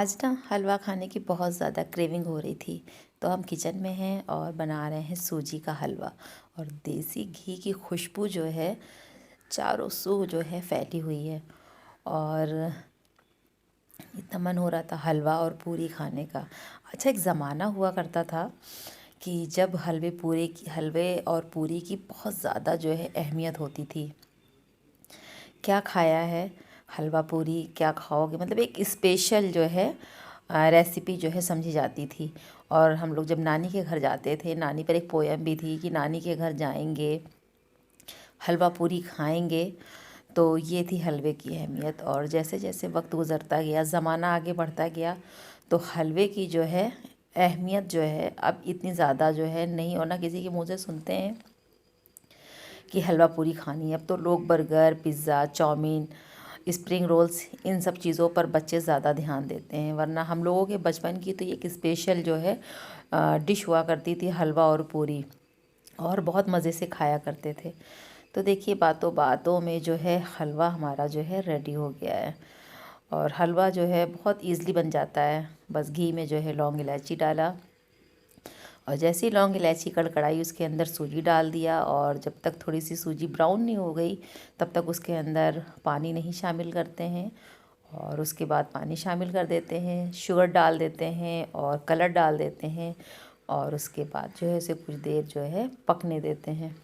आज ना हलवा खाने की बहुत ज़्यादा क्रेविंग हो रही थी, तो हम किचन में हैं और बना रहे हैं सूजी का हलवा। और देसी घी की खुशबू जो है चारों सू जो है फैली हुई है। और इतना मन हो रहा था हलवा और पूरी खाने का। अच्छा, एक ज़माना हुआ करता था कि जब हलवे और पूरी की बहुत ज़्यादा जो है अहमियत होती थी। क्या खाया है, हलवा पूरी क्या खाओगे, मतलब एक स्पेशल जो है रेसिपी जो है समझी जाती थी। और हम लोग जब नानी के घर जाते थे, नानी पर एक पोयम भी थी कि नानी के घर जाएंगे हलवा पूरी खाएंगे। तो ये थी हलवे की अहमियत। और जैसे जैसे वक्त गुज़रता गया, ज़माना आगे बढ़ता गया, तो हलवे की जो है अहमियत जो है अब इतनी ज़्यादा जो है नहीं, और ना किसी के मुँह से सुनते हैं कि हलवा पूरी खानी है। अब तो लोग burger, pizza, chow mein, spring rolls, इन सब चीज़ों पर बच्चे ज़्यादा ध्यान देते हैं। वरना हम लोगों के बचपन की तो एक स्पेशल जो है डिश हुआ करती थी हलवा और पूरी, और बहुत मज़े से खाया करते थे। तो देखिए, बातों बातों में जो है हलवा हमारा जो है रेडी हो गया है। और हलवा जो है बहुत ईज़िली बन जाता है। बस घी में जो है लौंग इलायची डाला, और जैसे ही लौंग इलायची कड़कड़ाई उसके अंदर सूजी डाल दिया। और जब तक थोड़ी सी सूजी ब्राउन नहीं हो गई तब तक उसके अंदर पानी नहीं शामिल करते हैं। और उसके बाद पानी शामिल कर देते हैं, शुगर डाल देते हैं और कलर डाल देते हैं। और उसके बाद जो है उसे कुछ देर जो है पकने देते हैं।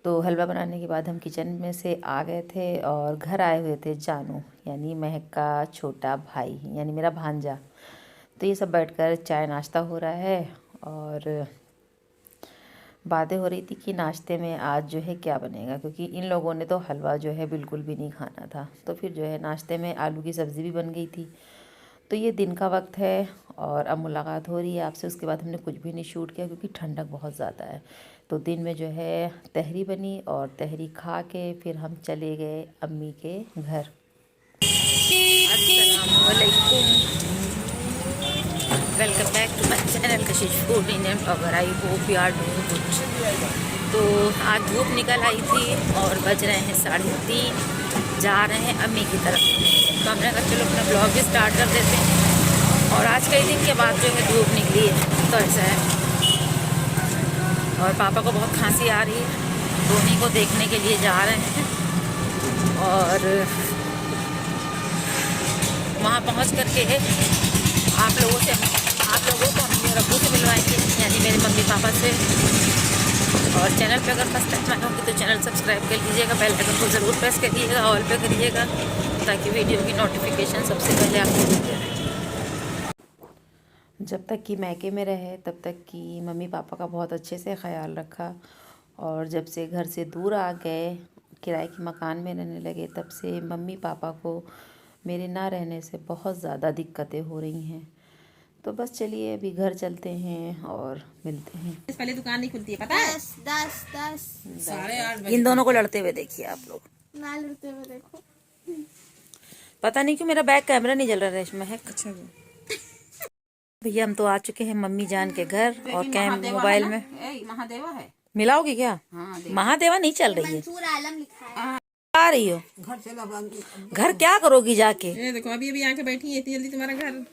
तो हलवा बनाने के बाद हम किचन में से आ गए थे और घर आए हुए थे जानू, यानी महक का छोटा भाई, यानी मेरा भांजा। तो ये सब बैठकर चाय नाश्ता हो रहा है और बातें हो रही थी कि नाश्ते में आज जो है क्या बनेगा, क्योंकि इन लोगों ने तो हलवा जो है बिल्कुल भी नहीं खाना था। तो फिर जो है नाश्ते में आलू की सब्ज़ी भी बन गई थी। तो ये दिन का वक्त है और अब मुलाकात हो रही है आपसे। उसके बाद हमने कुछ भी नहीं शूट किया क्योंकि ठंडक बहुत ज़्यादा है। तो दिन में जो है तहरी बनी और तहरी खा के फिर हम चले गए अम्मी के घर। अस्सलाम वालेकुम, welcome back to my channel Kashish food Indian blogger. I hope you are doing good. तो आज धूप निकल आई थी और बज रहे हैं 3:30। जा रहे हैं अम्मी की तरफ। तो हमने कहा चलो अपना ब्लॉग भी स्टार्ट कर देते हैं। और आज कई दिन के बाद जो है धूप निकली है, तो ऐसा है। और पापा को बहुत खांसी आ रही है, तो उन्हीं को देखने के लिए जा रहे हैं। और वहाँ पहुँच करके आप लोगों को मम्मी और अब्बू से मिलवाएंगे, यानी मेरे मम्मी पापा से। और चैनल पे अगर फर्स्ट टाइम आए होंगे तो चैनल सब्सक्राइब कर लीजिएगा, बेल आइकन को ज़रूर प्रेस करिएगा, ऑल पे करिएगा, ताकि वीडियो की नोटिफिकेशन सबसे पहले आपको मिल जाए। जब तक कि मैके में रहे तब तक कि मम्मी पापा का बहुत अच्छे से ख्याल रखा। और जब से घर से दूर आ गए, किराए के मकान में रहने लगे, तब से मम्मी पापा को मेरे ना रहने से बहुत ज़्यादा दिक्कतें हो रही हैं। तो बस चलिए अभी घर चलते हैं और मिलते हैं। पहले दुकान नहीं खुलती है, पता है? 10 8:30 इन दोनों को लड़ते हुए देखिए आप लोग। ना लड़ते हुए देखो। पता नहीं क्यों मेरा बैक कैमरा नहीं जल रहा रेशमा है। अच्छा भैया हम तो आ चुके हैं मम्मी जान के घर, और कैम महादेवा मोबाइल है में ना? महादेवा है। मिलाओगी क्या? हाँ, महादेवा नहीं चल रही है। मंसूर आलम लिखा है। आ रही हो घर चला घर क्या करोगी जाके? ये देखो अभी अभी आके बैठी है, इतनी जल्दी तुम्हारा घर?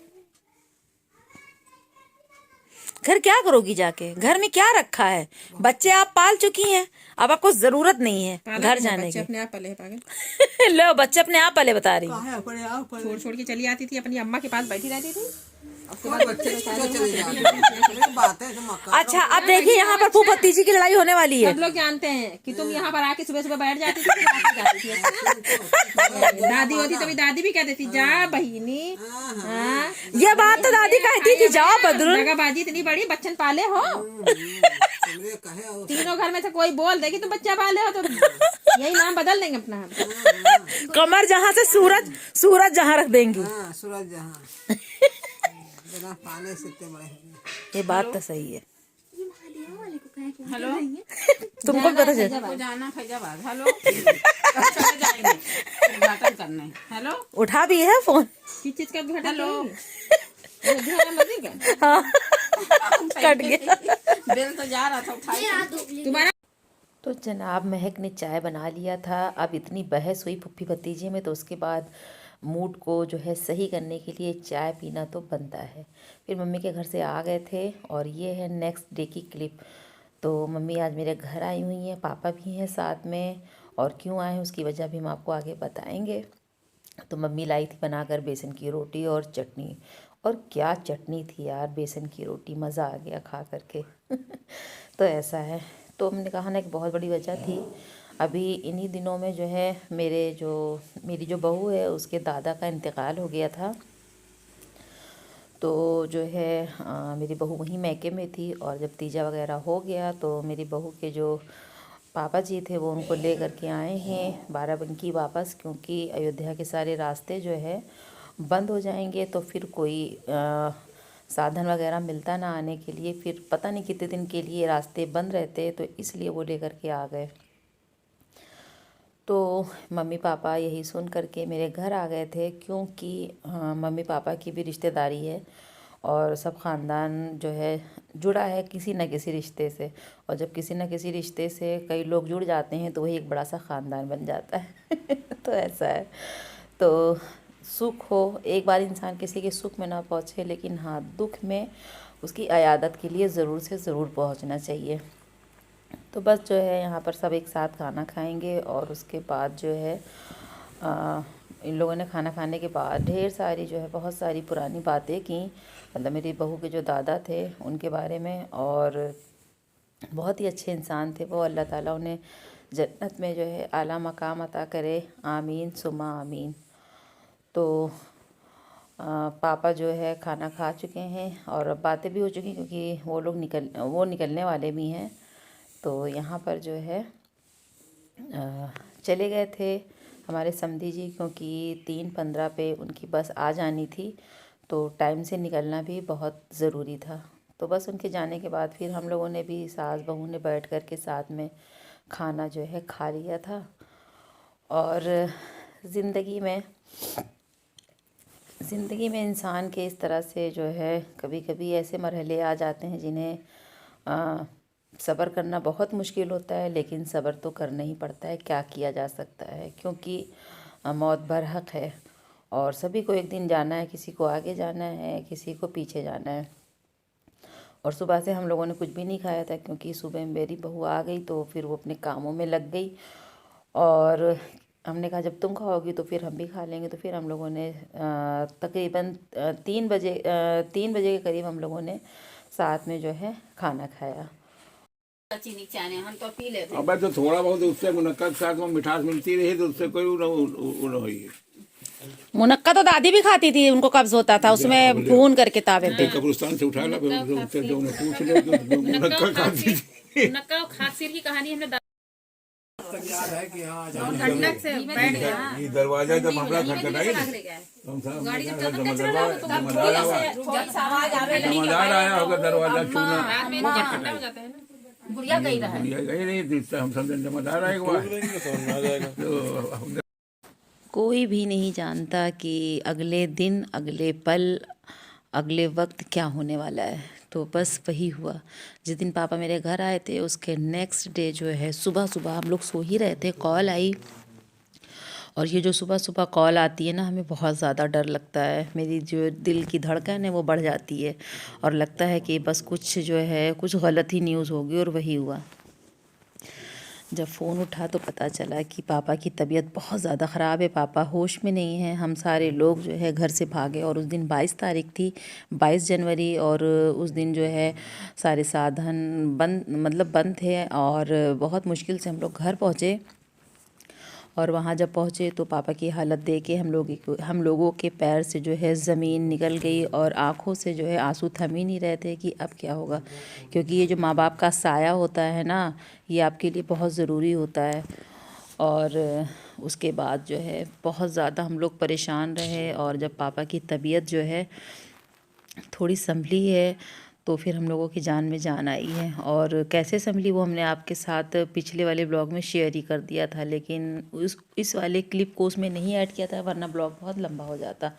घर क्या करोगी जाके? घर में क्या रखा है? बच्चे आप पाल चुकी हैं, अब आपको जरूरत नहीं है घर जाने की। अपने आप पले है पागल। लो, बच्चे अपने आप पले बता रही छोड़ छोड़ के चली आती थी, अपनी अम्मा के पास बैठी रहती थी। अच्छा, अब देखिए यहाँ पर फूफती जी की लड़ाई होने वाली है। सब लोग जानते हैं कि तुम यहाँ पर आके सुबह सुबह बैठ जाती थी, फिर रात को जाती थी। दादी होती तभी दादी भी कहती थी जा बहिनी। हाँ, ये बात तो दादी कहती थी, जाओ बदरू। दगाबाजी इतनी बड़ी, बच्चन पाले हो। तीनों घर में से कोई बोल दे कि तुम बच्चा पाले हो तो यही नाम बदल देंगे अपना। कमर जहाँ से सूरज जहाँ रख देंगी। सूरज जहाँ पाने से ये बात तो सही है। हेलो, तुमको पता चल जाना फैजाबाद। हेलो, चले जाएंगे उद्घाटन करने। हेलो, उठा भी है फोन। किस चीज का उद्घाटन? हेलो, हाँ, कट गया। बिल तो जा रहा था, उठाई तुम्हारा। तो जनाब महक ने चाय बना लिया था। अब इतनी बहस हुई फुफ्फी भतीजे में, तो उसके बाद मूड को जो है सही करने के लिए चाय पीना तो बनता है। फिर मम्मी के घर से आ गए थे और ये है नेक्स्ट डे की क्लिप। तो मम्मी आज मेरे घर आई हुई हैं, पापा भी हैं साथ में, और क्यों आए हैं उसकी वजह भी हम आपको आगे बताएंगे। तो मम्मी लाई थी बनाकर बेसन की रोटी और चटनी, और क्या चटनी थी यार, बेसन की रोटी, मज़ा आ गया खा करके। तो ऐसा है। तो हमने कहा ना, एक बहुत बड़ी वजह थी, अभी इन्हीं दिनों में जो है मेरी जो बहू है उसके दादा का इंतकाल हो गया था। तो जो है मेरी बहू वहीं मैके में थी, और जब तीजा वगैरह हो गया तो मेरी बहू के जो पापा जी थे वो उनको ले करके आए हैं बाराबंकी वापस, क्योंकि अयोध्या के सारे रास्ते जो है बंद हो जाएंगे, तो फिर कोई साधन वगैरह मिलता ना आने के लिए, फिर पता नहीं कितने दिन के लिए रास्ते बंद रहते, तो इसलिए वो ले करके आ गए। तो मम्मी पापा यही सुन करके मेरे घर आ गए थे, क्योंकि मम्मी पापा की भी रिश्तेदारी है और सब ख़ानदान जो है जुड़ा है किसी न किसी रिश्ते से, और जब किसी न किसी रिश्ते से कई लोग जुड़ जाते हैं तो वही एक बड़ा सा ख़ानदान बन जाता है। तो ऐसा है। तो सुख हो, एक बार इंसान किसी के सुख में ना पहुँचे, लेकिन हाँ दुख में उसकी अयादत के लिए ज़रूर से ज़रूर पहुँचना चाहिए। तो बस जो है यहाँ पर सब एक साथ खाना खाएंगे, और उसके बाद जो है इन लोगों ने खाना खाने के बाद ढेर सारी जो है बहुत सारी पुरानी बातें की, मतलब मेरी बहू के जो दादा थे उनके बारे में, और बहुत ही अच्छे इंसान थे वो। अल्लाह ताला उन्हें जन्नत में जो है आला मकाम अता करे, आमीन सुमा आमीन। तो पापा जो है खाना खा चुके हैं और बातें भी हो चुकी, क्योंकि वो निकलने वाले भी हैं। तो यहाँ पर जो है चले गए थे हमारे समधी जी, क्योंकि 3:15 पे उनकी बस आ जानी थी, तो टाइम से निकलना भी बहुत ज़रूरी था। तो बस उनके जाने के बाद फिर हम लोगों ने भी, सास बहू ने बैठ कर के साथ में खाना जो है खा लिया था। और ज़िंदगी में इंसान के इस तरह से जो है कभी कभी ऐसे मरहले आ जाते हैं जिन्हें सब्र करना बहुत मुश्किल होता है, लेकिन सब्र तो करना ही पड़ता है, क्या किया जा सकता है, क्योंकि मौत बरहक है और सभी को एक दिन जाना है, किसी को आगे जाना है, किसी को पीछे जाना है। और सुबह से हम लोगों ने कुछ भी नहीं खाया था, क्योंकि सुबह मेरी बहू आ गई तो फिर वो अपने कामों में लग गई, और हमने कहा जब तुम खाओगी तो फिर हम भी खा लेंगे। तो फिर हम लोगों ने तकरीबन 3 बजे के करीब हम लोगों ने साथ में जो है खाना खाया। चीनी चाने हम तो पी लेते। अब तो थोड़ा बहुत उससे मुनक्का के साथ में मिठास मिलती रही तो उससे कोई वो हुई। मुनक्का तो दादी भी खाती थी, उनको कब्ज होता था, उसमें भून करके तावे पे। कब्रिस्तान से उठा ला, फिर उससे जो पूछ ले तो मुनक्का खाती थी। मुनक्का और खाकसीर की कहानी हमने याद है कि हाँ ठंडक से बैठ गया। ये दरवाजा जब हमारा खटखटाई तो हम सब जमादार आया होगा, दरवाजा छूना गुड़िया गई रहा है। गई नहीं, जिससे हम समझे जमादार आएगा। कोई भी नहीं जानता कि अगले दिन, अगले पल, अगले वक्त क्या होने वाला है। तो बस वही हुआ। जिस दिन पापा मेरे घर आए थे उसके नेक्स्ट डे जो है सुबह सुबह हम लोग सो ही रहे थे, कॉल आई, और ये जो सुबह सुबह कॉल आती है ना, हमें बहुत ज़्यादा डर लगता है। मेरी जो दिल की धड़कन है वो बढ़ जाती है, और लगता है कि बस कुछ जो है कुछ गलत ही न्यूज़ होगी, और वही हुआ। जब फ़ोन उठा तो पता चला कि पापा की तबीयत बहुत ज़्यादा ख़राब है, पापा होश में नहीं हैं। हम सारे लोग जो है घर से भागे, और उस दिन 22 तारीख थी, 22 जनवरी, और उस दिन जो है सारे साधन बंद थे, और बहुत मुश्किल से हम लोग घर पहुँचे। और वहाँ जब पहुँचे तो पापा की हालत देख के हम लोगों के पैर से जो है ज़मीन निकल गई, और आँखों से जो है आंसू थम ही नहीं रहे थे कि अब क्या होगा, क्योंकि ये जो माँ बाप का साया होता है ना, ये आपके लिए बहुत ज़रूरी होता है। और उसके बाद जो है बहुत ज़्यादा हम लोग परेशान रहे, और जब पापा की तबीयत जो है थोड़ी संभली है तो फिर हम लोगों की जान में जान आई है। और कैसे संभली वो हमने आपके साथ पिछले वाले ब्लॉग में शेयर ही कर दिया था, लेकिन इस वाले क्लिप को उसमें नहीं ऐड किया था, वरना ब्लॉग बहुत लंबा हो जाता।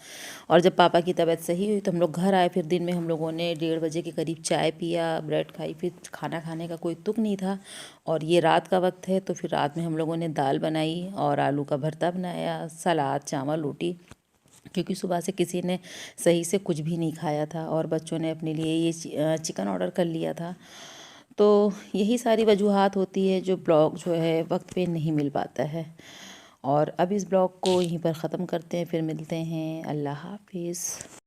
और जब पापा की तबीयत सही हुई तो हम लोग घर आए। फिर दिन में हम लोगों ने 1:30 बजे के करीब चाय पिया, ब्रेड खाई, फिर खाना खाने का कोई तुक नहीं था। और ये रात का वक्त है, तो फिर रात में हम लोगों ने दाल बनाई और आलू का भरता बनाया, सलाद, चावल, रोटी, क्योंकि सुबह से किसी ने सही से कुछ भी नहीं खाया था और बच्चों ने अपने लिए ये चिकन ऑर्डर कर लिया था। तो यही सारी वजूहात होती है जो ब्लॉग जो है वक्त पे नहीं मिल पाता है। और अब इस ब्लॉग को यहीं पर ख़त्म करते हैं, फिर मिलते हैं। अल्लाह हाफिज़।